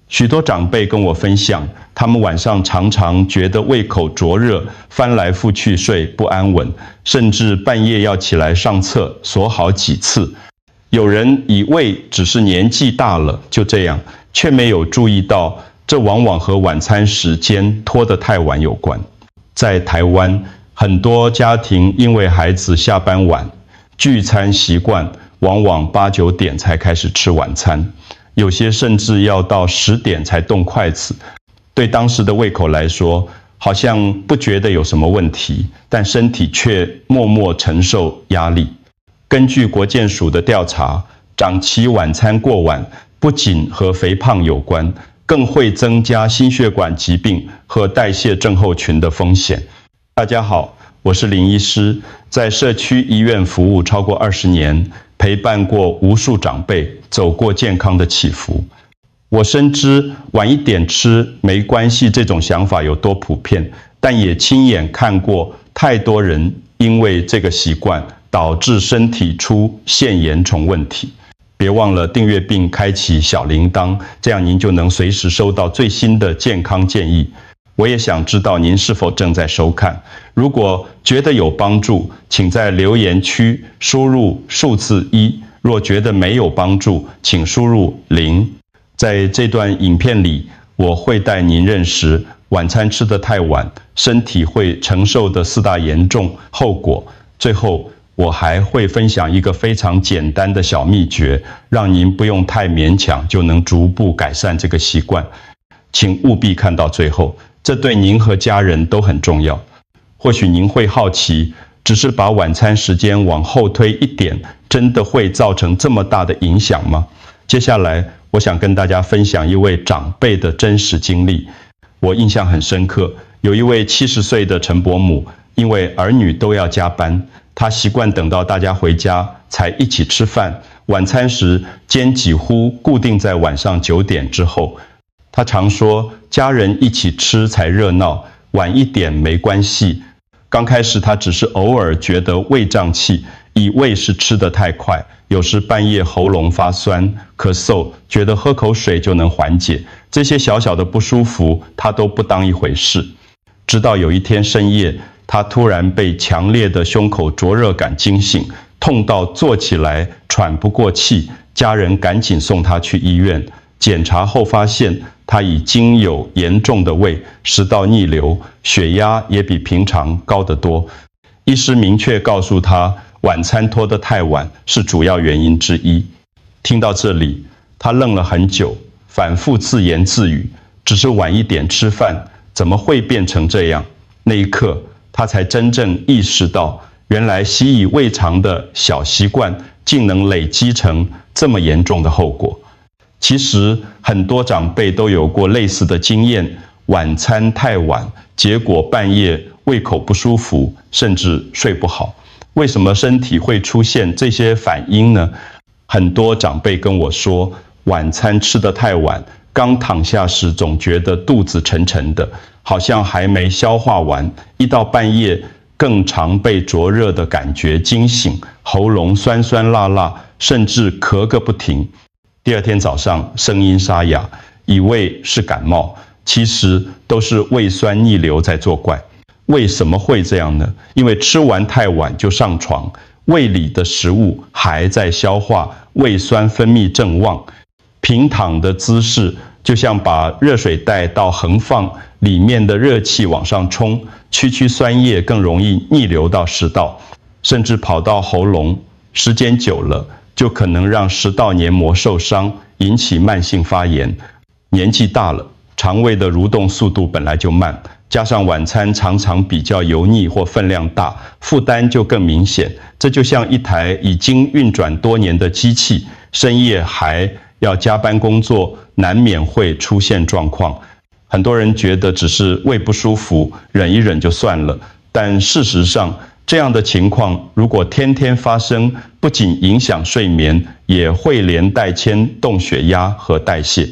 许多长辈跟我分享，他们晚上常常觉得胃口灼热，翻来覆去睡不安稳，甚至半夜要起来上厕所好几次。有人以为只是年纪大了就这样，却没有注意到，这往往和晚餐时间拖得太晚有关。在台湾，很多家庭因为孩子下班晚，聚餐习惯往往8、9点才开始吃晚餐。有些甚至要到10点才动筷子，对当时的胃口来说，好像不觉得有什么问题，但身体却默默承受压力。根据国健署的调查，长期晚餐过晚，不仅和肥胖有关，更会增加心血管疾病和代谢症候群的风险。大家好，我是林医师，在社区医院服务超过20年。陪伴过无数长辈走过健康的起伏，我深知晚一点吃没关系这种想法有多普遍，但也亲眼看过太多人因为这个习惯导致身体出现严重问题。别忘了订阅并开启小铃铛，这样您就能随时收到最新的健康建议。我也想知道您是否正在收看。如果觉得有帮助，请在留言区输入数字1；若觉得没有帮助，请输入0。在这段影片里，我会带您认识晚餐吃得太晚，身体会承受的4大严重后果。最后，我还会分享一个非常简单的小秘诀，让您不用太勉强就能逐步改善这个习惯。请务必看到最后。这对您和家人都很重要。或许您会好奇，只是把晚餐时间往后推1点，真的会造成这么大的影响吗？接下来，我想跟大家分享一位长辈的真实经历。我印象很深刻，有一位70岁的陈伯母，因为儿女都要加班，她习惯等到大家回家才一起吃饭。晚餐时间几乎固定在晚上9点之后。他常说，家人一起吃才热闹，晚一点没关系。刚开始他只是偶尔觉得胃胀气，以为是吃得太快，有时半夜喉咙发酸、咳嗽，觉得喝口水就能缓解。这些小小的不舒服，他都不当一回事。直到有一天深夜，他突然被强烈的胸口灼热感惊醒，痛到坐起来喘不过气，家人赶紧送他去医院。检查后发现，他已经有严重的胃食道逆流，血压也比平常高得多。医师明确告诉他，晚餐拖得太晚是主要原因之一。听到这里，他愣了很久，反复自言自语：只是晚一点吃饭，怎么会变成这样？那一刻，他才真正意识到，原来习以为常的小习惯，竟能累积成这么严重的后果。其实很多长辈都有过类似的经验，晚餐太晚，结果半夜胃口不舒服，甚至睡不好。为什么身体会出现这些反应呢？很多长辈跟我说，晚餐吃得太晚，刚躺下时总觉得肚子沉沉的，好像还没消化完，一到半夜更常被灼热的感觉惊醒，喉咙酸酸辣辣，甚至咳个不停。第二天早上声音沙哑，以为是感冒，其实都是胃酸逆流在作怪。为什么会这样呢？因为吃完太晚就上床，胃里的食物还在消化，胃酸分泌正旺。平躺的姿势就像把热水袋倒横放，里面的热气往上冲，区区酸液更容易逆流到食道，甚至跑到喉咙，时间久了就可能让食道黏膜受伤，引起慢性发炎。年纪大了，肠胃的蠕动速度本来就慢，加上晚餐常常比较油腻或分量大，负担就更明显。这就像一台已经运转多年的机器，深夜还要加班工作，难免会出现状况。很多人觉得只是胃不舒服，忍一忍就算了，但事实上，这样的情况如果天天发生，不仅影响睡眠，也会连带牵动血压和代谢。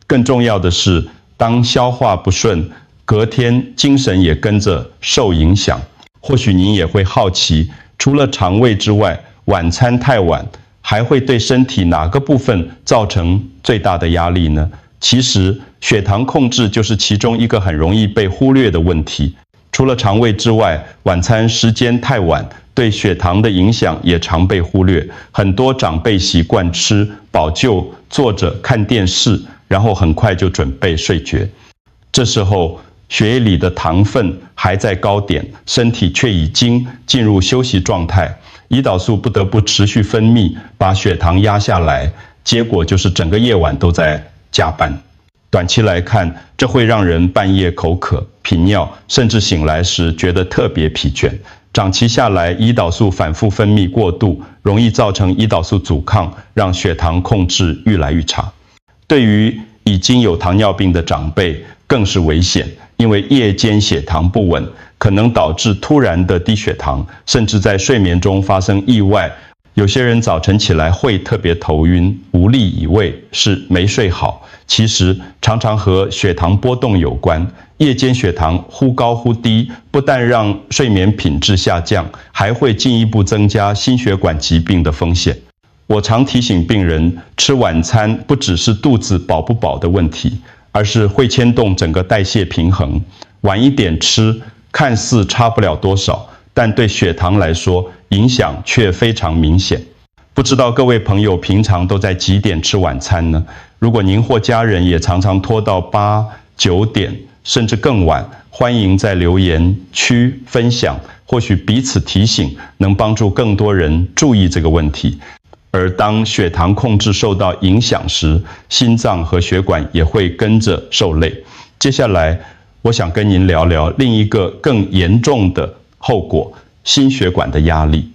更重要的是，当消化不顺，隔天精神也跟着受影响。或许您也会好奇，除了肠胃之外，晚餐太晚还会对身体哪个部分造成最大的压力呢？其实，血糖控制就是其中一个很容易被忽略的问题。除了肠胃之外，晚餐时间太晚，对血糖的影响也常被忽略。很多长辈习惯吃饱就坐着看电视，然后很快就准备睡觉。这时候，血液里的糖分还在高点，身体却已经进入休息状态，胰岛素不得不持续分泌，把血糖压下来。结果就是整个夜晚都在加班。短期来看，这会让人半夜口渴、频尿，甚至醒来时觉得特别疲倦。长期下来，胰岛素反复分泌过度，容易造成胰岛素阻抗，让血糖控制愈来愈差。对于已经有糖尿病的长辈更是危险，因为夜间血糖不稳，可能导致突然的低血糖，甚至在睡眠中发生意外。有些人早晨起来会特别头晕、无力，以为是没睡好，其实常常和血糖波动有关。夜间血糖忽高忽低，不但让睡眠品质下降，还会进一步增加心血管疾病的风险。我常提醒病人，吃晚餐不只是肚子饱不饱的问题，而是会牵动整个代谢平衡。晚一点吃，看似差不了多少，但对血糖来说，影响却非常明显。不知道各位朋友平常都在几点吃晚餐呢？如果您或家人也常常拖到8、9点，甚至更晚，欢迎在留言区分享，或许彼此提醒，能帮助更多人注意这个问题。而当血糖控制受到影响时，心脏和血管也会跟着受累。接下来，我想跟您聊聊另一个更严重的后果——心血管的压力。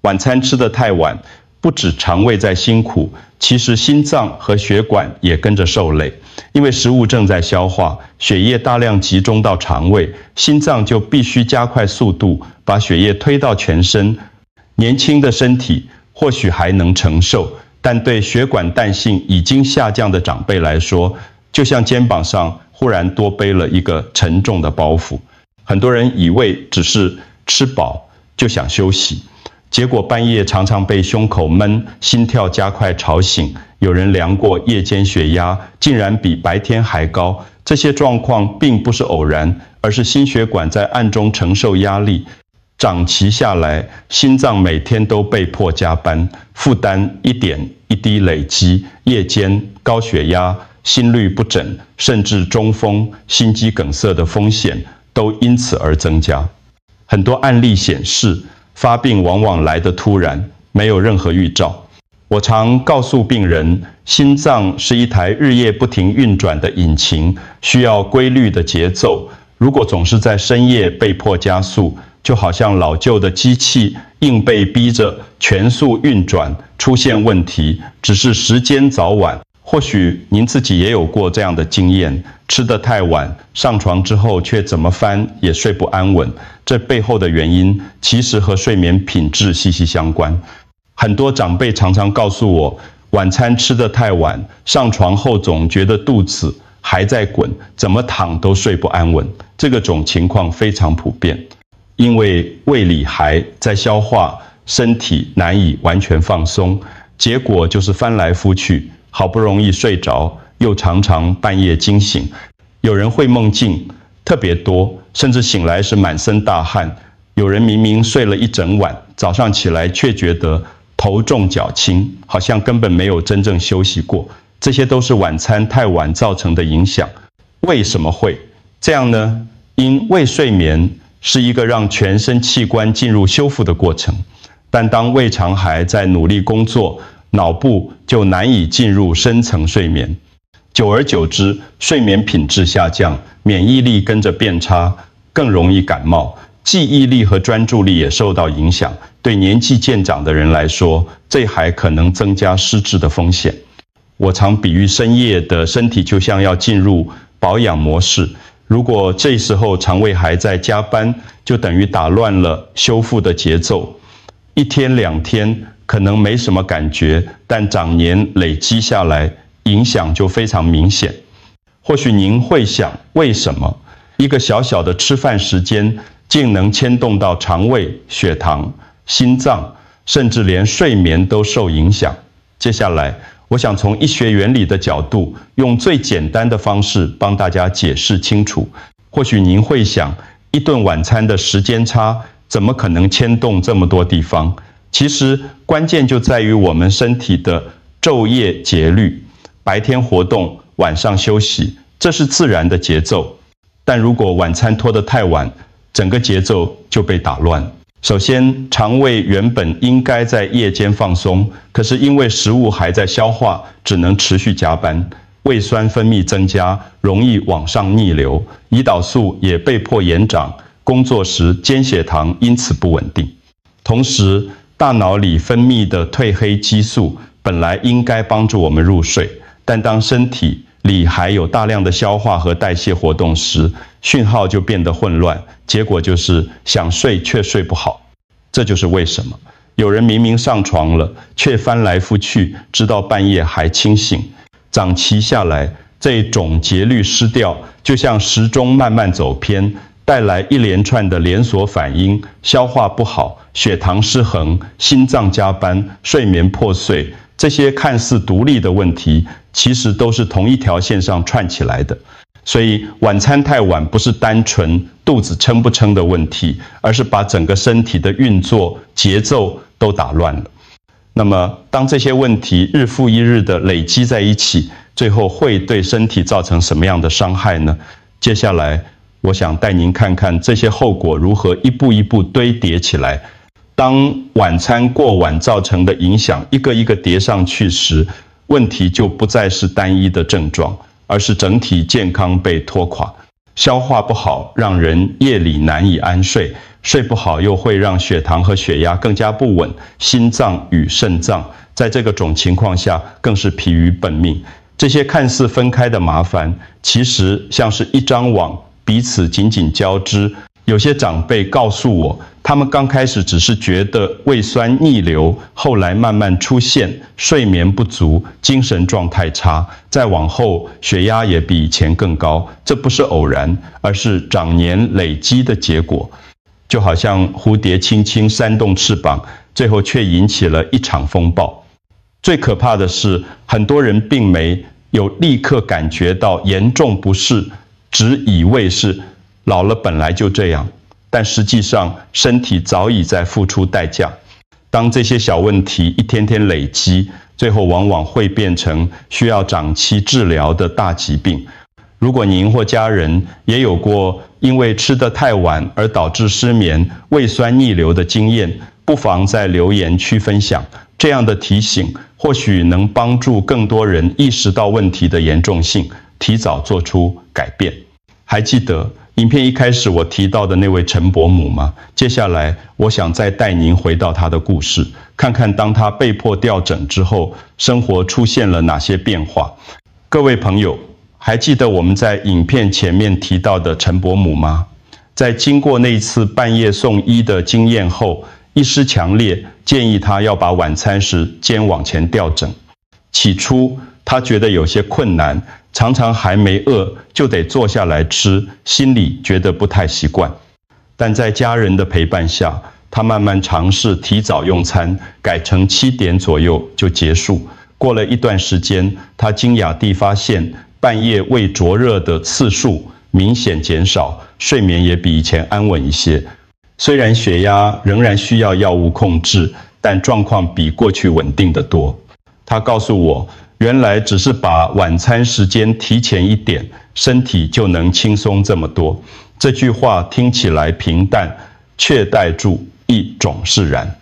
晚餐吃得太晚，不止肠胃在辛苦，其实心脏和血管也跟着受累。因为食物正在消化，血液大量集中到肠胃，心脏就必须加快速度，把血液推到全身。年轻的身体或许还能承受，但对血管弹性已经下降的长辈来说，就像肩膀上忽然多背了一个沉重的包袱。很多人以为只是吃饱就想休息，结果半夜常常被胸口闷、心跳加快吵醒。有人量过夜间血压，竟然比白天还高。这些状况并不是偶然，而是心血管在暗中承受压力。长期下来，心脏每天都被迫加班，负担一点一滴累积，夜间高血压、心律不整，甚至中风、心肌梗塞的风险都因此而增加。很多案例显示，发病往往来得突然，没有任何预兆。我常告诉病人，心脏是一台日夜不停运转的引擎，需要规律的节奏。如果总是在深夜被迫加速，就好像老旧的机器硬被逼着全速运转，出现问题只是时间早晚。或许您自己也有过这样的经验，吃得太晚，上床之后却怎么翻也睡不安稳。这背后的原因其实和睡眠品质息息相关。很多长辈常常告诉我，晚餐吃得太晚，上床后总觉得肚子还在滚，怎么躺都睡不安稳。这种情况非常普遍，因为胃里还在消化，身体难以完全放松，结果就是翻来覆去，好不容易睡着，又常常半夜惊醒。有人会梦境特别多，甚至醒来时满身大汗。有人明明睡了一整晚，早上起来却觉得头重脚轻，好像根本没有真正休息过。这些都是晚餐太晚造成的影响。为什么会这样呢？因为睡眠是一个让全身器官进入修复的过程，但当胃肠还在努力工作，脑部就难以进入深层睡眠。久而久之，睡眠品质下降，免疫力跟着变差，更容易感冒，记忆力和专注力也受到影响。对年纪渐长的人来说，这还可能增加失智的风险。我常比喻深夜的身体就像要进入保养模式，如果这时候肠胃还在加班，就等于打乱了修复的节奏。1天2天可能没什么感觉，但长年累积下来，影响就非常明显。或许您会想，为什么一个小小的吃饭时间，竟能牵动到肠胃、血糖、心脏，甚至连睡眠都受影响？接下来，我想从医学原理的角度，用最简单的方式帮大家解释清楚。或许您会想，一顿晚餐的时间差，怎么可能牵动这么多地方？其实关键就在于我们身体的昼夜节律，白天活动，晚上休息，这是自然的节奏。但如果晚餐拖得太晚，整个节奏就被打乱。首先，肠胃原本应该在夜间放松，可是因为食物还在消化，只能持续加班，胃酸分泌增加，容易往上逆流，胰岛素也被迫延长，工作时间血糖因此不稳定。同时，大脑里分泌的褪黑激素本来应该帮助我们入睡，但当身体里还有大量的消化和代谢活动时，讯号就变得混乱，结果就是想睡却睡不好。这就是为什么有人明明上床了，却翻来覆去，直到半夜还清醒。长期下来，这种节律失调，就像时钟慢慢走偏，带来一连串的连锁反应：消化不好、血糖失衡、心脏加班、睡眠破碎。这些看似独立的问题，其实都是同一条线上串起来的。所以晚餐太晚不是单纯肚子撑不撑的问题，而是把整个身体的运作节奏都打乱了。那么当这些问题日复一日的累积在一起，最后会对身体造成什么样的伤害呢？接下来我想带您看看这些后果如何一步一步堆叠起来。当晚餐过晚造成的影响一个一个叠上去时，问题就不再是单一的症状，而是整体健康被拖垮。消化不好让人夜里难以安睡，睡不好又会让血糖和血压更加不稳，心脏与肾脏在这个种情况下更是疲于奔命。这些看似分开的麻烦，其实像是一张网，彼此紧紧交织。有些长辈告诉我，他们刚开始只是觉得胃酸逆流，后来慢慢出现睡眠不足、精神状态差，再往后血压也比以前更高。这不是偶然，而是长年累积的结果。就好像蝴蝶轻轻扇动翅膀，最后却引起了一场风暴。最可怕的是，很多人并没有立刻感觉到严重不适，只以为是老了本来就这样，但实际上身体早已在付出代价。当这些小问题一天天累积，最后往往会变成需要长期治疗的大疾病。如果您或家人也有过因为吃得太晚而导致失眠、胃酸逆流的经验，不妨在留言区分享。这样的提醒或许能帮助更多人意识到问题的严重性，提早做出改变。还记得影片一开始我提到的那位陈伯母吗？接下来我想再带您回到她的故事，看看当她被迫调整之后，生活出现了哪些变化。各位朋友，还记得我们在影片前面提到的陈伯母吗？在经过那次半夜送医的经验后，医师强烈建议她要把晚餐时间往前调整。起初她觉得有些困难，常常还没饿就得坐下来吃，心里觉得不太习惯。但在家人的陪伴下，她慢慢尝试提早用餐，改成7点左右就结束。过了一段时间，她惊讶地发现半夜胃灼热的次数明显减少，睡眠也比以前安稳一些。虽然血压仍然需要药物控制，但状况比过去稳定得多。她告诉我，原来只是把晚餐时间提前一点，身体就能轻松这么多。这句话听起来平淡，却带住一种释然。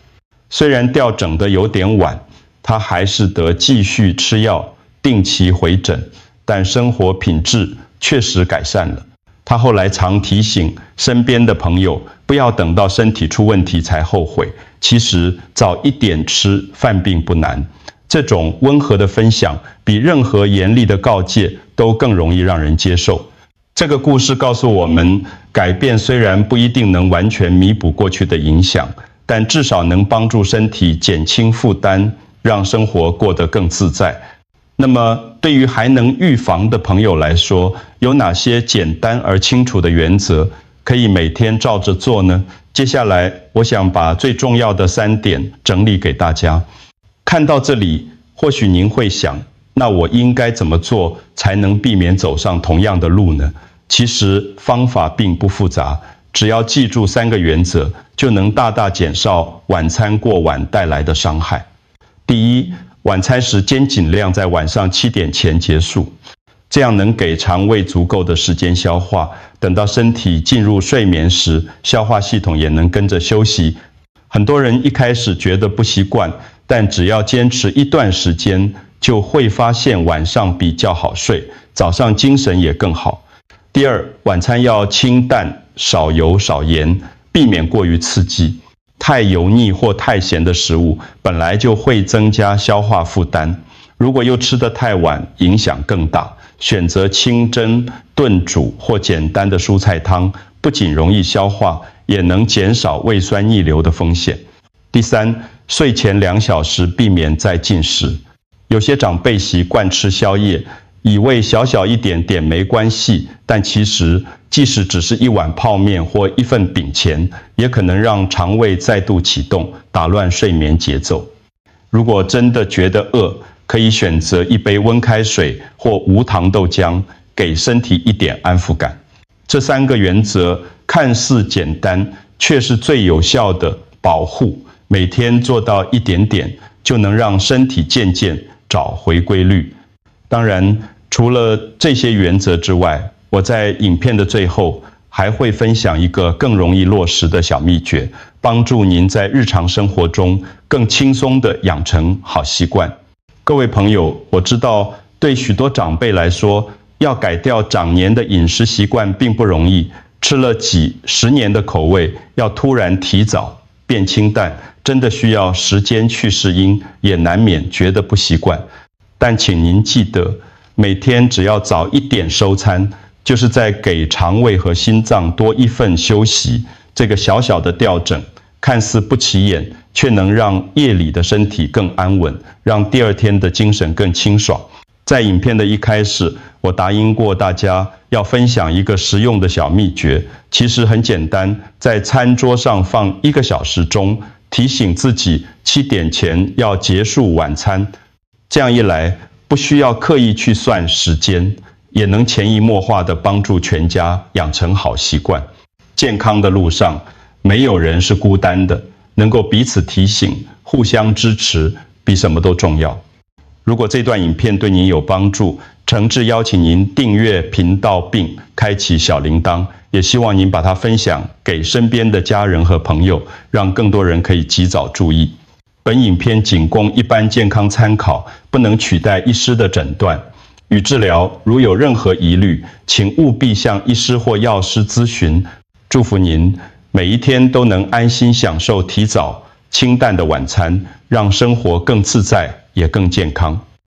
虽然调整得有点晚，他还是得继续吃药，定期回诊，但生活品质确实改善了。他后来常提醒身边的朋友，不要等到身体出问题才后悔，其实早一点吃犯病不难。这种温和的分享，比任何严厉的告诫都更容易让人接受。这个故事告诉我们，改变虽然不一定能完全弥补过去的影响，但至少能帮助身体减轻负担，让生活过得更自在。那么，对于还能预防的朋友来说，有哪些简单而清楚的原则可以每天照着做呢？接下来，我想把最重要的3点整理给大家。看到这里，或许您会想，那我应该怎么做才能避免走上同样的路呢？其实方法并不复杂，只要记住3个原则，就能大大减少晚餐过晚带来的伤害。第一，晚餐时间尽量在晚上7点前结束，这样能给肠胃足够的时间消化，等到身体进入睡眠时，消化系统也能跟着休息。很多人一开始觉得不习惯，但只要坚持一段时间，就会发现晚上比较好睡，早上精神也更好。第二，晚餐要清淡，少油少盐，避免过于刺激。太油腻或太咸的食物本来就会增加消化负担，如果又吃得太晚，影响更大。选择清蒸、炖煮或简单的蔬菜汤，不仅容易消化，也能减少胃酸逆流的风险。第三，睡前2小时避免再进食。有些长辈习惯吃宵夜，以为小小一点点没关系，但其实即使只是1碗泡面或1份饼钱，也可能让肠胃再度启动，打乱睡眠节奏。如果真的觉得饿，可以选择1杯温开水或无糖豆浆，给身体一点安抚感。这3个原则看似简单，却是最有效的保护。每天做到一点点，就能让身体渐渐找回规律。当然，除了这些原则之外，我在影片的最后还会分享一个更容易落实的小秘诀，帮助您在日常生活中更轻松地养成好习惯。各位朋友，我知道对许多长辈来说，要改掉长年的饮食习惯并不容易，吃了几10年的口味，要突然提早变清淡，真的需要时间去适应，也难免觉得不习惯。但请您记得，每天只要早1点收餐，就是在给肠胃和心脏多1份休息。这个小小的调整，看似不起眼，却能让夜里的身体更安稳，让第2天的精神更清爽。在影片的一开始，我答应过大家要分享一个实用的小秘诀，其实很简单，在餐桌上放1个小时钟，提醒自己7点前要结束晚餐。这样一来，不需要刻意去算时间，也能潜移默化地帮助全家养成好习惯。健康的路上，没有人是孤单的，能够彼此提醒、互相支持，比什么都重要。如果这段影片对您有帮助，诚挚邀请您订阅频道并开启小铃铛，也希望您把它分享给身边的家人和朋友，让更多人可以及早注意。本影片仅供一般健康参考，不能取代医师的诊断与治疗。如有任何疑虑，请务必向医师或药师咨询。祝福您每一天都能安心享受提早清淡的晚餐，让生活更自在也更健康。